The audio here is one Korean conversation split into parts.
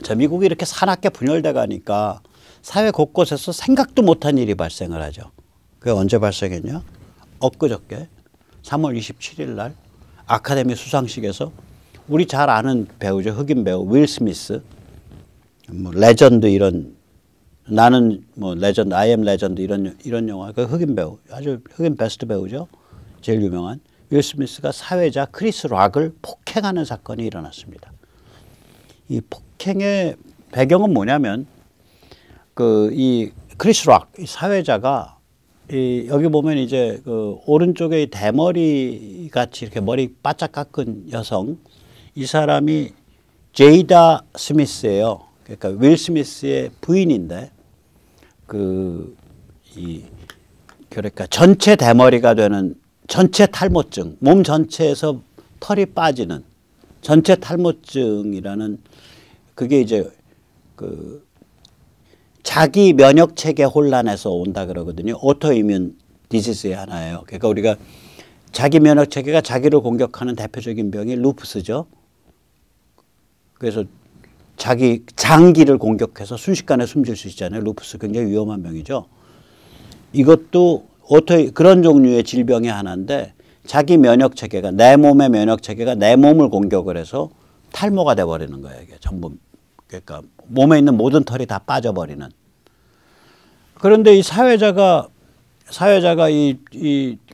자, 미국이 이렇게 사납게 분열돼 가니까 사회 곳곳에서 생각도 못한 일이 발생을 하죠. 그게 언제 발생했냐? 엊그저께 3월 27일 날 아카데미 수상식에서 우리 잘 아는 배우죠. 흑인 배우 윌 스미스. 뭐 레전드 이런 나는 뭐 레전드, I am 레전드 이런 영화 그 흑인 배우 아주 흑인 베스트 배우죠. 제일 유명한 윌 스미스가 사회자 크리스 락을 폭행하는 사건이 일어났습니다. 이 폭행의 배경은 뭐냐면 그 이 크리스 락 이 사회자가 이 여기 보면 이제 그 오른쪽에 이 대머리 같이 이렇게 머리 바짝 깎은 여성 이 사람이 제이다 스미스예요. 그러니까 윌 스미스의 부인인데 그러니까 전체 대머리가 되는 전체 탈모증, 몸 전체에서 털이 빠지는 전체 탈모증이라는 그게 이제 그 자기 면역 체계 혼란에서 온다 그러거든요. 오토이뮨 디지즈의 하나예요. 그러니까 우리가 자기 면역 체계가 자기를 공격하는 대표적인 병이 루푸스죠. 그래서 자기 장기를 공격해서 순식간에 숨질 수 있잖아요. 루푸스 굉장히 위험한 병이죠. 이것도 그런 종류의 질병의 하나인데 자기 면역 체계가 내 몸의 면역 체계가 내 몸을 공격을 해서 탈모가 돼버리는 거예요. 이게 전부 그러니까 몸에 있는 모든 털이 다 빠져버리는. 그런데 이 사회자가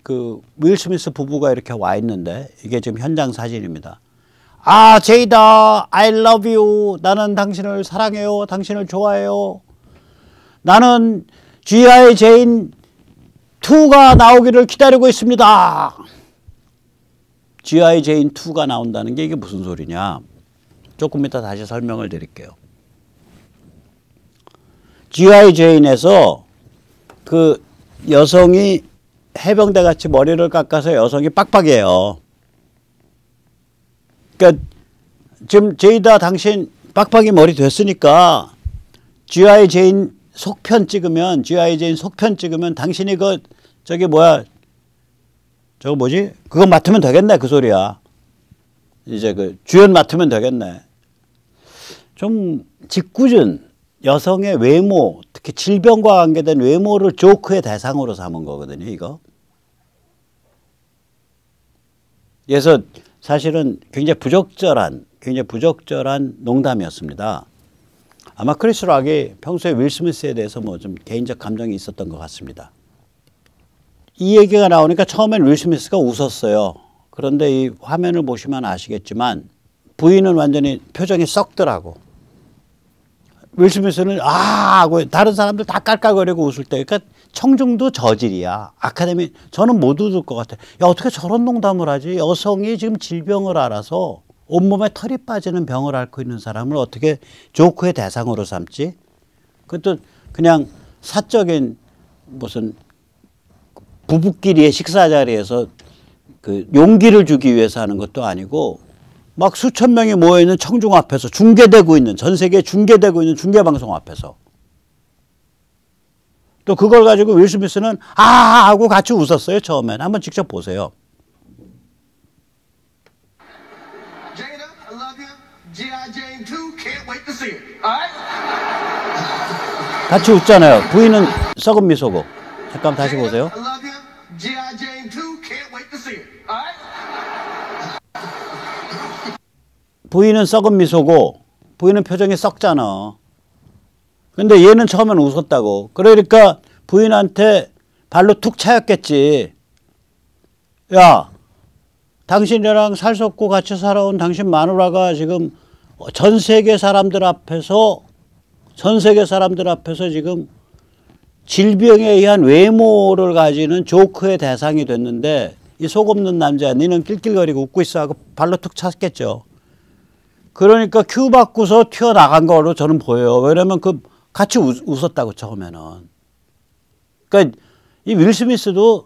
그 윌 스미스 부부가 이렇게 와 있는데 이게 지금 현장 사진입니다. 아, 제이다, I love you. 나는 당신을 사랑해요. 당신을 좋아해요. 나는 G.I. 제인 2가 나오기를 기다리고 있습니다. G.I. 제인 2가 나온다는 게 이게 무슨 소리냐. 조금 이따 다시 설명을 드릴게요. G.I. 제인에서 그 여성이 해병대 같이 머리를 깎아서 여성이 빡빡해요. 그러니까 지금 제이다 당신 빡빡이 머리 됐으니까 G.I. 제인 속편 찍으면 당신이 저기 뭐야 저거 뭐지? 그거 맡으면 되겠네 그 소리야. 이제 그 주연 맡으면 되겠네. 좀 짓궂은 여성의 외모, 특히 질병과 관계된 외모를 조크의 대상으로 삼은 거거든요, 이거. 그래서 사실은 굉장히 부적절한 농담이었습니다. 아마 크리스 락이 평소에 윌 스미스에 대해서 뭐 좀 개인적 감정이 있었던 것 같습니다. 이 얘기가 나오니까 처음엔 윌 스미스가 웃었어요. 그런데 이 화면을 보시면 아시겠지만 부인은 완전히 표정이 썩더라고. 윌 스미스는 아 하고 다른 사람들 다 깔깔거리고 웃을 때 그러니까 청중도 저질이야. 아카데미 저는 못 웃을 것 같아. 야 어떻게 저런 농담을 하지? 여성이 지금 질병을 알아서 온몸에 털이 빠지는 병을 앓고 있는 사람을 어떻게 조크의 대상으로 삼지? 그것도 그냥 사적인 무슨 부부끼리의 식사 자리에서 그 용기를 주기 위해서 하는 것도 아니고 막 수천 명이 모여있는 청중 앞에서 중계되고 있는 전 세계에 중계되고 있는 중계방송 앞에서 또 그걸 가지고 윌 스미스는 아 하고 같이 웃었어요. 처음엔. 한번 직접 보세요. Jada, I love you. G.I. Jane 2, can't wait to see it. Alright? 같이 웃잖아요. 부인은 썩은 미소고. 잠깐 다시 보세요. I love you. G.I. Jane 2, can't wait to see it. Alright? 부인은 썩은 미소고 부인은 표정이 썩잖아. 근데 얘는 처음엔 웃었다고. 그러니까 부인한테 발로 툭 차였겠지. 야, 당신이랑 살 썩고 같이 살아온 당신 마누라가 지금 전 세계 사람들 앞에서 지금 질병에 의한 외모를 가지는 조크의 대상이 됐는데 이 속 없는 남자 니는 낄낄거리고 웃고 있어 하고 발로 툭 찼겠죠. 그러니까 큐 받고서 튀어나간 거로 저는 보여요. 왜냐면 같이 웃었다고 처음에는. 그러니까 이 윌 스미스도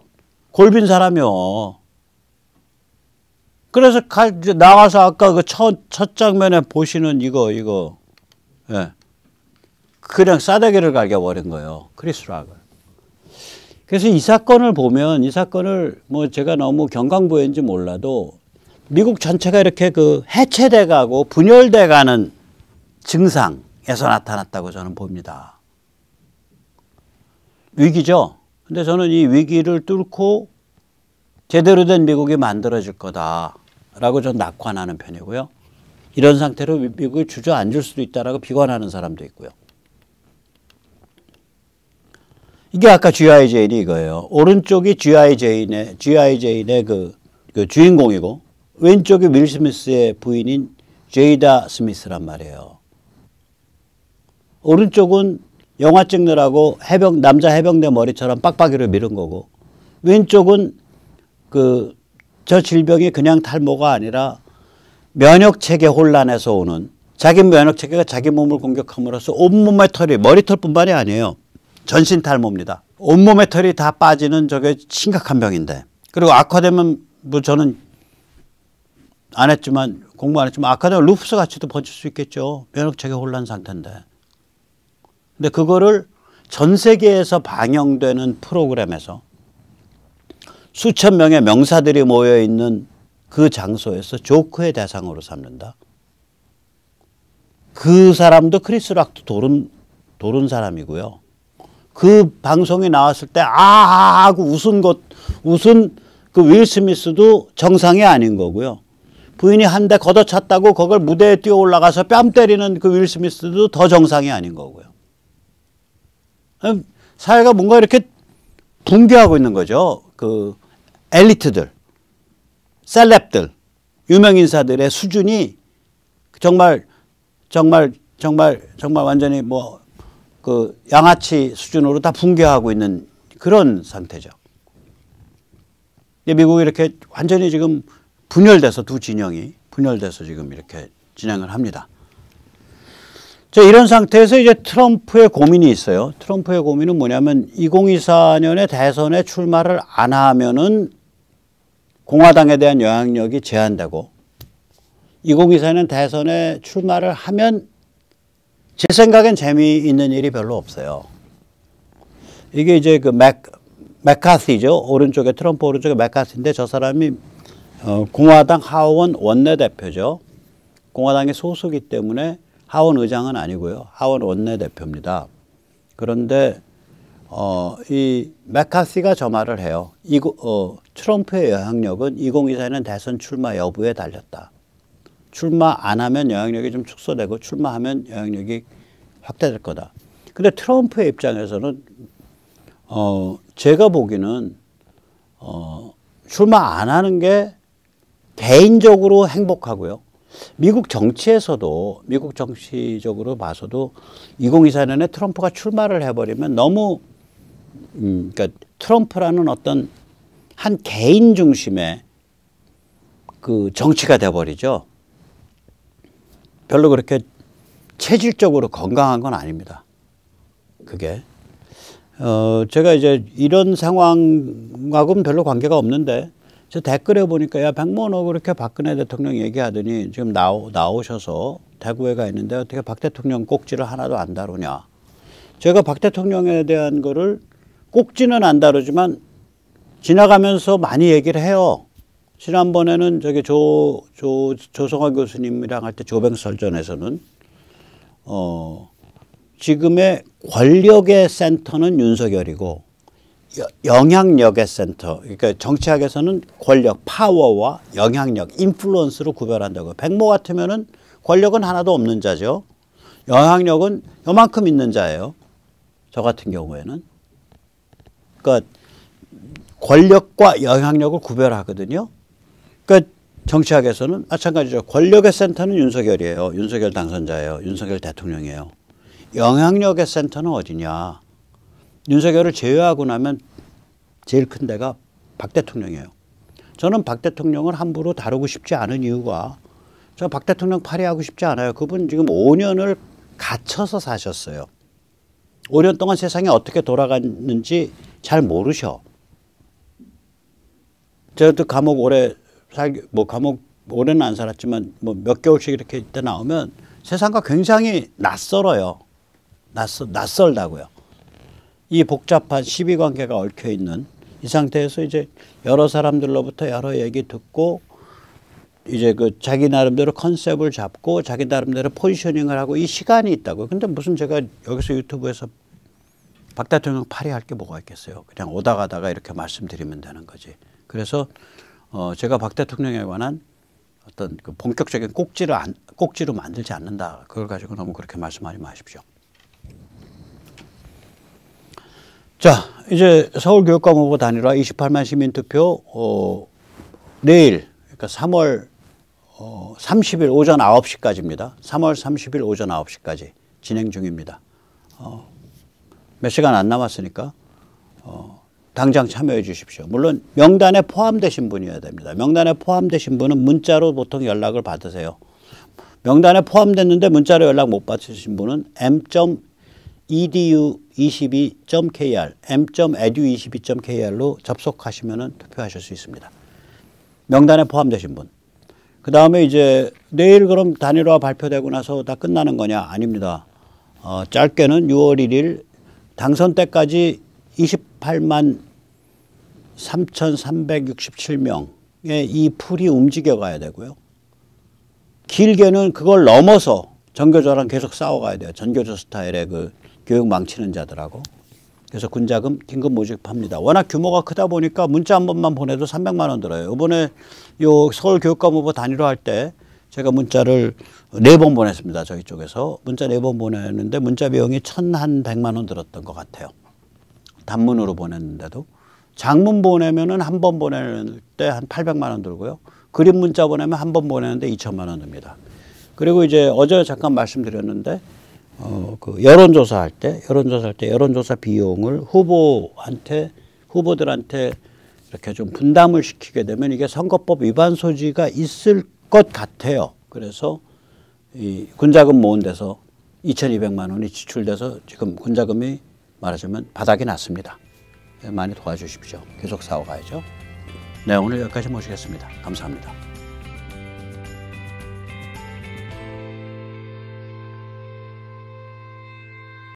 골빈 사람이요. 그래서 나와서 아까 그 첫 장면에 보시는 이거 예. 그냥 싸대기를 갈겨버린 거예요. 크리스 락을. 그래서 이 사건을 보면 이 사건을 뭐 제가 너무 경강부회인지 몰라도 미국 전체가 이렇게 그 해체돼 가고 분열돼 가는 증상에서 나타났다고 저는 봅니다. 위기죠. 근데 저는 이 위기를 뚫고 제대로 된 미국이 만들어질 거다라고 저는 낙관하는 편이고요. 이런 상태로 미국이 주저앉을 수도 있다라고 비관하는 사람도 있고요. 이게 아까 G.I. 제인이 이거예요. 오른쪽이 G.I. 제인의 그 주인공이고 왼쪽이 윌 스미스의 부인인 제이다 스미스란 말이에요. 오른쪽은 영화 찍느라고 남자 해병대 머리처럼 빡빡이로 밀은 거고 왼쪽은 저 질병이 그냥 탈모가 아니라 면역체계 혼란에서 오는 자기 면역체계가 자기 몸을 공격함으로써 온몸의 털이 머리털뿐만이 아니에요. 전신 탈모입니다. 온몸의 털이 다 빠지는 저게 심각한 병인데 그리고 악화되면 뭐 저는 안 했지만 공부 안 했지만 악화되면 루푸스 같이도 번질 수 있겠죠. 면역체계 혼란 상태인데. 근데 그거를 전 세계에서 방영되는 프로그램에서 수천 명의 명사들이 모여 있는 그 장소에서 조크의 대상으로 삼는다. 그 사람도 크리스 락도 도른 사람이고요. 그 방송이 나왔을 때 하고 웃은 그 윌 스미스도 정상이 아닌 거고요. 부인이 한 대 걷어찼다고 그걸 무대에 뛰어 올라가서 뺨 때리는 그 윌 스미스도 더 정상이 아닌 거고요. 사회가 뭔가 이렇게 붕괴하고 있는 거죠. 그 엘리트들, 셀럽들, 유명인사들의 수준이 정말 완전히 그 양아치 수준으로 다 붕괴하고 있는 그런 상태죠. 미국이 이렇게 완전히 지금 분열돼서 두 진영이 분열돼서 지금 이렇게 진행을 합니다. 자, 이런 상태에서 이제 트럼프의 고민이 있어요. 트럼프의 고민은 뭐냐면 2024년에 대선에 출마를 안 하면은 공화당에 대한 영향력이 제한되고 2024년 대선에 출마를 하면 제 생각엔 재미있는 일이 별로 없어요. 이게 이제 그 맥카시죠. 오른쪽에 트럼프 오른쪽에 맥카시인데 저 사람이 공화당 하원 원내대표죠. 공화당의 소수기 때문에 하원 의장은 아니고요. 하원 원내대표입니다. 그런데 이 맥카시가 저 말을 해요. 트럼프의 영향력은 2024년 대선 출마 여부에 달렸다. 출마 안 하면 영향력이 좀 축소되고 출마하면 영향력이 확대될 거다. 근데 트럼프의 입장에서는 제가 보기에는 출마 안 하는 게 개인적으로 행복하고요. 미국 정치적으로 봐서도 2024년에 트럼프가 출마를 해버리면 너무 그러니까 트럼프라는 어떤 한 개인 중심의 그 정치가 돼버리죠. 별로 그렇게 체질적으로 건강한 건 아닙니다. 그게 제가 이제 이런 상황하고는 별로 관계가 없는데 저 댓글에 보니까 야 백모 너 그렇게 박근혜 대통령 얘기하더니 지금 나오셔서 대구에 가 있는데 어떻게 박 대통령 꼭지를 하나도 안 다루냐. 제가 박 대통령에 대한 거를 꼭지는 안 다루지만 지나가면서 많이 얘기를 해요. 지난번에는 저기 조성화 교수님이랑 할 때 조병설전에서는 지금의 권력의 센터는 윤석열이고 영향력의 센터, 그러니까 정치학에서는 권력, 파워와 영향력, 인플루언스로 구별한다고요. 백모 같으면은 권력은 하나도 없는 자죠. 영향력은 요만큼 있는 자예요. 저 같은 경우에는. 그러니까 권력과 영향력을 구별하거든요. 그러니까 정치학에서는 마찬가지죠. 권력의 센터는 윤석열이에요. 윤석열 당선자예요. 윤석열 대통령이에요. 영향력의 센터는 어디냐. 윤석열을 제외하고 나면 제일 큰 데가 박 대통령이에요. 저는 박 대통령을 함부로 다루고 싶지 않은 이유가 저 박 대통령 파리하고 싶지 않아요. 그분 지금 5년을 갇혀서 사셨어요. 5년 동안 세상이 어떻게 돌아갔는지 잘 모르셔. 저도 감옥 감옥 오래는 안 살았지만 몇 개월씩 이렇게 이때 나오면 세상과 굉장히 낯설어요. 낯설다고요. 이 복잡한 시비관계가 얽혀있는 이 상태에서 이제 여러 사람들로부터 여러 얘기 듣고 이제 그 자기 나름대로 컨셉을 잡고 자기 나름대로 포지셔닝을 하고 이 시간이 있다고요. 근데 무슨 제가 여기서 유튜브에서 박 대통령 파리할 게 뭐가 있겠어요. 그냥 오다 가다가 이렇게 말씀드리면 되는 거지. 그래서 제가 박 대통령에 관한 어떤 그 본격적인 꼭지로 만들지 않는다. 그걸 가지고 너무 그렇게 말씀하지 마십시오. 자, 이제 서울교육감 후보 단일화 28만 시민투표 내일 그러니까 3월 30일 오전 9시까지입니다. 3월 30일 오전 9시까지 진행 중입니다. 몇 시간 안 남았으니까 당장 참여해 주십시오. 물론 명단에 포함되신 분이어야 됩니다. 명단에 포함되신 분은 문자로 보통 연락을 받으세요. 명단에 포함됐는데 문자로 연락 못 받으신 분은 m.edu22.kr, m.edu22.kr로 접속하시면 투표하실 수 있습니다. 명단에 포함되신 분. 그 다음에 이제 내일 그럼 단일화 발표되고 나서 다 끝나는 거냐? 아닙니다. 짧게는 6월 1일 당선 때까지 28만 3,367명의 이 풀이 움직여 가야 되고요. 길게는 그걸 넘어서 전교조랑 계속 싸워가야 돼요. 전교조 스타일의 그 교육 망치는 자들하고. 그래서 군자금 긴급 모집합니다. 워낙 규모가 크다 보니까 문자 한 번만 보내도 300만 원 들어요. 이번에 요 서울교육감 후보 단일화 할 때 제가 문자를 4번 보냈습니다. 저희 쪽에서. 문자 4번 보냈는데 문자 비용이 1,100만 원 들었던 것 같아요. 단문으로 보냈는데도. 장문 보내면은 한 번 보낼 때 한 800만 원 들고요. 그림 문자 보내면 한 번 보내는데 2천만 원 듭니다. 그리고 이제 어제 잠깐 말씀드렸는데 그 여론조사 비용을 후보들한테 이렇게 좀 분담을 시키게 되면 이게 선거법 위반 소지가 있을 것 같아요. 그래서 이 군자금 모은 데서 2,200만 원이 지출돼서 지금 군자금이 말하자면 바닥이 났습니다. 많이 도와주십시오. 계속 싸워가야죠. 네, 오늘 여기까지 모시겠습니다. 감사합니다.